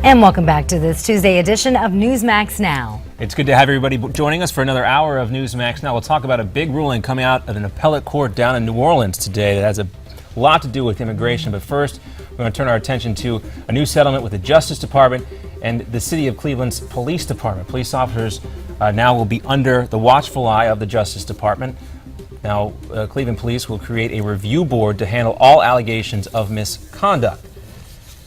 And welcome back to this Tuesday edition of Newsmax Now. It's good to have everybody joining us for another hour of Newsmax Now. We'll talk about a big ruling coming out of an appellate court down in New Orleans today that has a lot to do with immigration. But first, we're going to turn our attention to a new settlement with the Justice Department and the City of Cleveland's Police Department. Police officers now will be under the watchful eye of the Justice Department. Now, Cleveland Police will create a review board to handle all allegations of misconduct.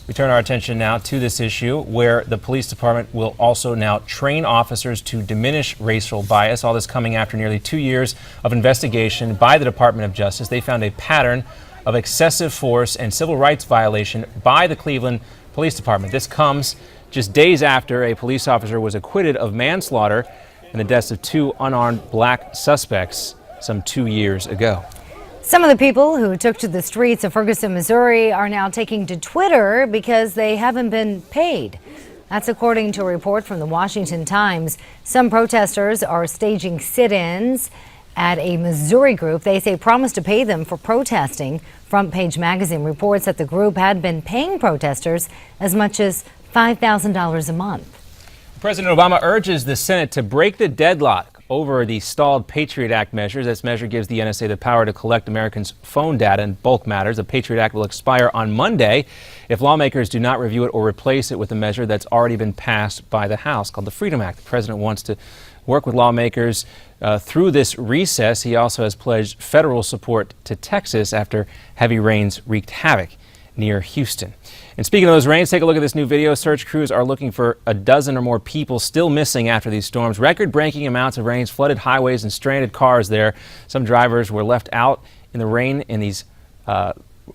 We turn our attention now to this issue where the police department will also now train officers to diminish racial bias. All this coming after nearly 2 years of investigation by the Department of Justice. They found a pattern of excessive force and civil rights violation by the Cleveland Police Department. This comes just days after a police officer was acquitted of manslaughter in the deaths of 2 unarmed black suspects some 2 years ago. Some of the people who took to the streets of Ferguson, Missouri are now taking to Twitter because they haven't been paid. That's according to a report from the Washington Times. Some protesters are staging sit-ins at a Missouri group they say promised to pay them for protesting. Front Page Magazine reports that the group had been paying protesters as much as $5,000 a month. President Obama urges the Senate to break the deadlock over the stalled Patriot Act measures. This measure gives the NSA the power to collect Americans' phone data in bulk matters. The Patriot Act will expire on Monday if lawmakers do not review it or replace it with a measure that's already been passed by the House called the Freedom Act. The president wants to work with lawmakers through this recess. He also has pledged federal support to Texas after heavy rains wreaked havoc near Houston. And speaking of those rains, take a look at this new video. Search crews are looking for a dozen or more people still missing after these storms. Record-breaking amounts of rains flooded highways and stranded cars there. Some drivers were left out in the rain in these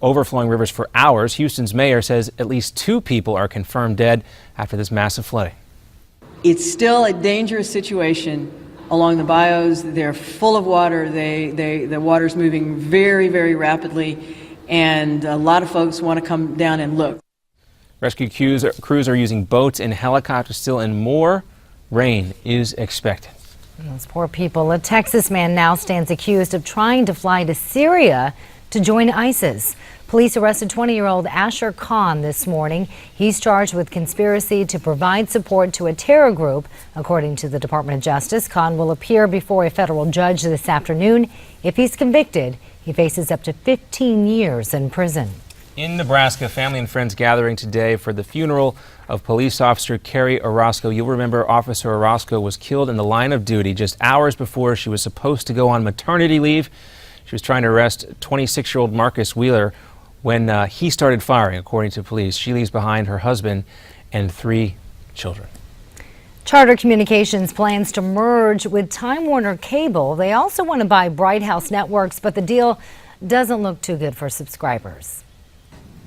overflowing rivers for hours. Houston's mayor says at least 2 people are confirmed dead after this massive flooding. It's still a dangerous situation along the bayous. They're full of water. The water's moving very, very rapidly, and a lot of folks want to come down and look. Rescue crews are using boats and helicopters still, and more rain is expected. Those poor people. A Texas man now stands accused of trying to fly to Syria to join ISIS. Police arrested 20-year-old Asher Khan this morning. He's charged with conspiracy to provide support to a terror group. According to the Department of Justice, Khan will appear before a federal judge this afternoon. If he's convicted, he faces up to 15 years in prison. In Nebraska, family and friends gathering today for the funeral of police officer Carrie Orozco. You'll remember Officer Orozco was killed in the line of duty just hours before she was supposed to go on maternity leave. She was trying to arrest 26-year-old Marcus Wheeler when he started firing, according to police. She leaves behind her husband and 3 children. Charter Communications plans to merge with Time Warner Cable. They also want to buy Bright House Networks, but the deal doesn't look too good for subscribers.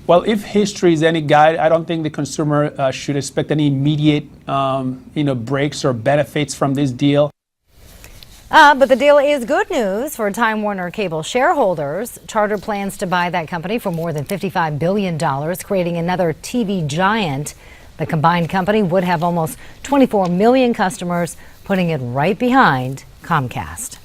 Well, if history is any guide, I don't think the consumer should expect any immediate, breaks or benefits from this deal. But the deal is good news for Time Warner Cable shareholders. Charter plans to buy that company for more than $55 billion, creating another TV giant. The combined company would have almost 24 million customers, putting it right behind Comcast.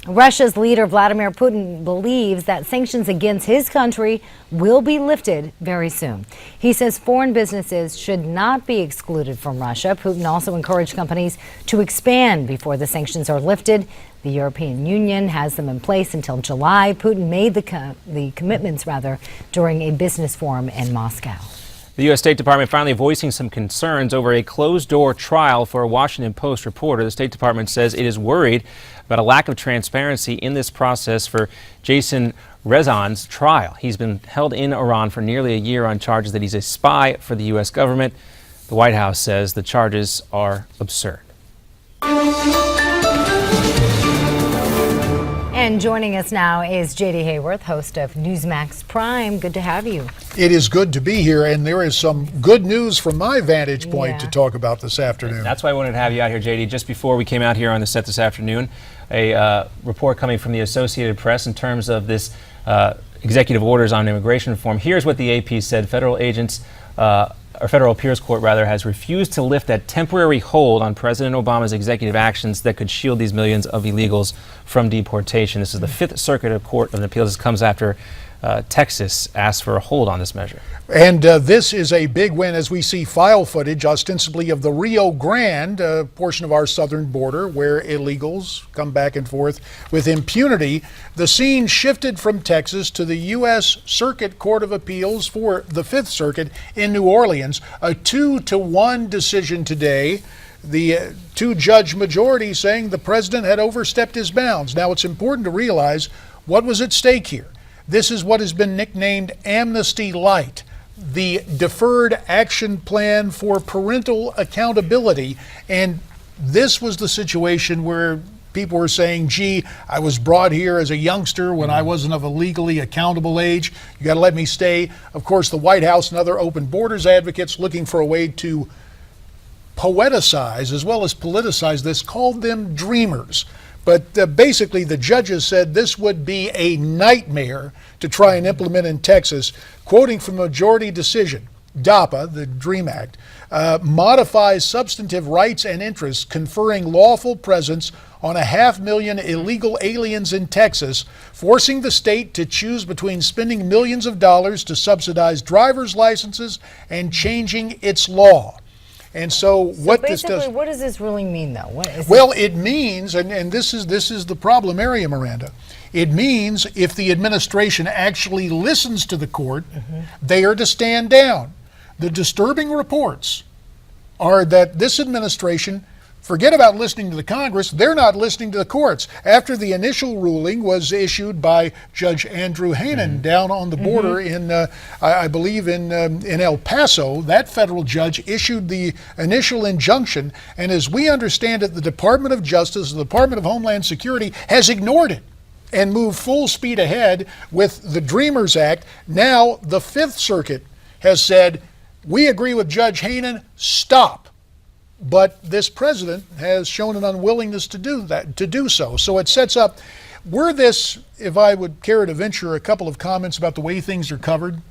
Russia's leader Vladimir Putin believes that sanctions against his country will be lifted very soon. He says foreign businesses should not be excluded from Russia. Putin also encouraged companies to expand before the sanctions are lifted. The European Union has them in place until July. Putin made the commitments during a business forum in Moscow. The U.S. State Department finally voicing some concerns over a closed-door trial for a Washington Post reporter. The State Department says it is worried about a lack of transparency in this process for Jason Rezan's trial. He's been held in Iran for nearly a year on charges that he's a spy for the U.S. government. The White House says the charges are absurd. And joining us now is J.D. Hayworth, host of Newsmax Prime. Good to have you. It is good to be here, and there is some good news from my vantage point to talk about this afternoon. That's why I wanted to have you out here, J.D. Just before we came out here on the set this afternoon, a report coming from the Associated Press in terms of this executive orders on immigration reform. Here's what the AP said. Federal agents, or Federal Appeals Court rather, has refused to lift that temporary hold on President Obama's executive actions that could shield these millions of illegals from deportation. This is the Fifth Circuit Court of Appeals. This comes after Texas asked for a hold on this measure. And this is a big win as we see file footage, ostensibly of the Rio Grande portion of our southern border, where illegals come back and forth with impunity. The scene shifted from Texas to the U.S. Circuit Court of Appeals for the Fifth Circuit in New Orleans. A 2-1 decision today. The two-judge majority saying the president had overstepped his bounds. Now, it's important to realize what was at stake here. This is what has been nicknamed Amnesty Light, the Deferred Action Plan for Parental Accountability. And this was the situation where people were saying, gee, I was brought here as a youngster when I wasn't of a legally accountable age. You got to let me stay. Of course, the White House and other open borders advocates looking for a way to poeticize as well as politicize this, called them dreamers. But basically, the judges said this would be a nightmare to try and implement in Texas. Quoting from the majority decision, DAPA, the DREAM Act, modifies substantive rights and interests, conferring lawful presence on 500,000 illegal aliens in Texas, forcing the state to choose between spending millions of dollars to subsidize driver's licenses and changing its law. And so what this does... What does this ruling mean, though? What is well, it means, and this is the problem area, Miranda, it means if the administration actually listens to the court, they are to stand down. The disturbing reports are that this administration, forget about listening to the Congress, they're not listening to the courts. After the initial ruling was issued by Judge Andrew Hanen down on the border in, I believe, in El Paso, that federal judge issued the initial injunction, and as we understand it, the Department of Justice, the Department of Homeland Security has ignored it and moved full speed ahead with the Dreamers Act. Now the Fifth Circuit has said, we agree with Judge Hanen, stop. But this president has shown an unwillingness to do so. So it sets up, were this, if I would care to venture a couple of comments about the way things are covered,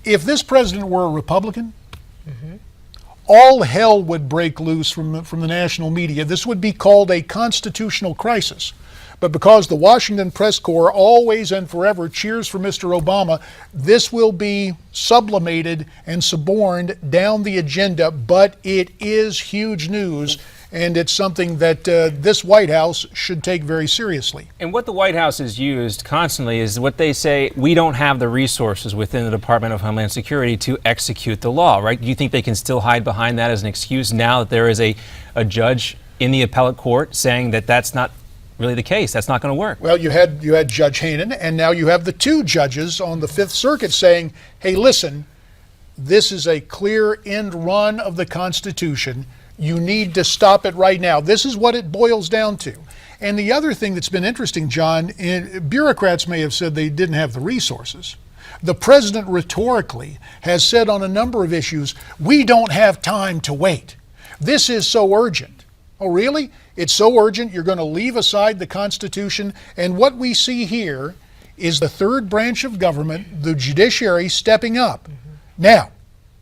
if this president were a Republican, all hell would break loose from the national media. This would be called a constitutional crisis. But because the Washington Press Corps always and forever cheers for Mr. Obama, this will be sublimated and suborned down the agenda. But it is huge news, and it's something that this White House should take very seriously. And what the White House has used constantly is what they say, we don't have the resources within the Department of Homeland Security to execute the law, right? Do you think they can still hide behind that as an excuse now that there is a judge in the appellate court saying that that's not really the case? That's not going to work. Well, you had Judge Hanen, and now you have the two judges on the Fifth Circuit saying, hey, listen, this is a clear end run of the Constitution. You need to stop it right now. This is what it boils down to. And the other thing that's been interesting, John, bureaucrats may have said they didn't have the resources. The president rhetorically has said on a number of issues, we don't have time to wait. This is so urgent. Oh, really? It's so urgent you're going to leave aside the Constitution. And what we see here is the third branch of government, the judiciary, stepping up. Now,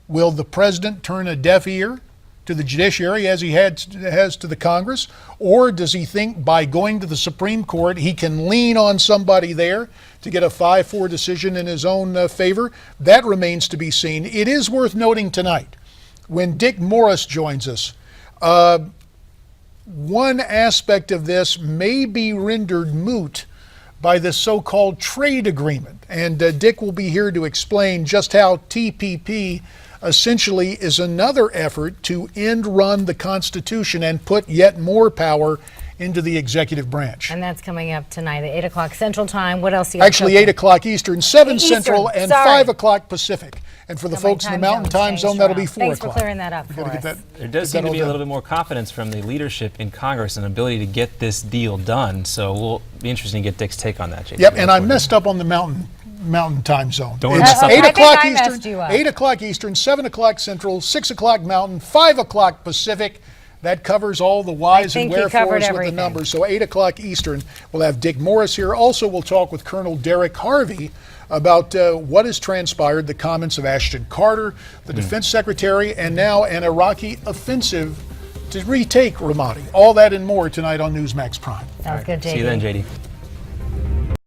will the president turn a deaf ear to the judiciary as he has to the Congress? Or does he think by going to the Supreme Court he can lean on somebody there to get a 5-4 decision in his own favor? That remains to be seen. It is worth noting tonight, when Dick Morris joins us, one aspect of this may be rendered moot by the so-called trade agreement. And Dick will be here to explain just how TPP essentially is another effort to end run the Constitution and put yet more power into the executive branch. And that's coming up tonight at 8 o'clock Central Time. What else do you Actually, 8 o'clock Eastern, 7 Central, and sorry. 5 o'clock Pacific. And for the folks in the Mountain Time Zone, that'll be 4 o'clock. Thanks for clearing that up for us. There does seem to be a little bit more confidence from the leadership in Congress and ability to get this deal done. So we'll be interesting to get Dick's take on that, JD. Yep, and I messed up on the Mountain Time Zone. Don't It's worry. 8 I o'clock think I messed Eastern, you up. 8 o'clock Eastern, 7 o'clock Central, 6 o'clock Mountain, 5 o'clock Pacific. That covers all the whys and think you covered wherefores with the everything. numbers. So 8 o'clock Eastern, we'll have Dick Morris here. Also, we'll talk with Colonel Derek Harvey about what has transpired, the comments of Ashton Carter, the defense secretary, and now an Iraqi offensive to retake Ramadi. All that and more tonight on Newsmax Prime. Sounds good, JD. See you then, JD.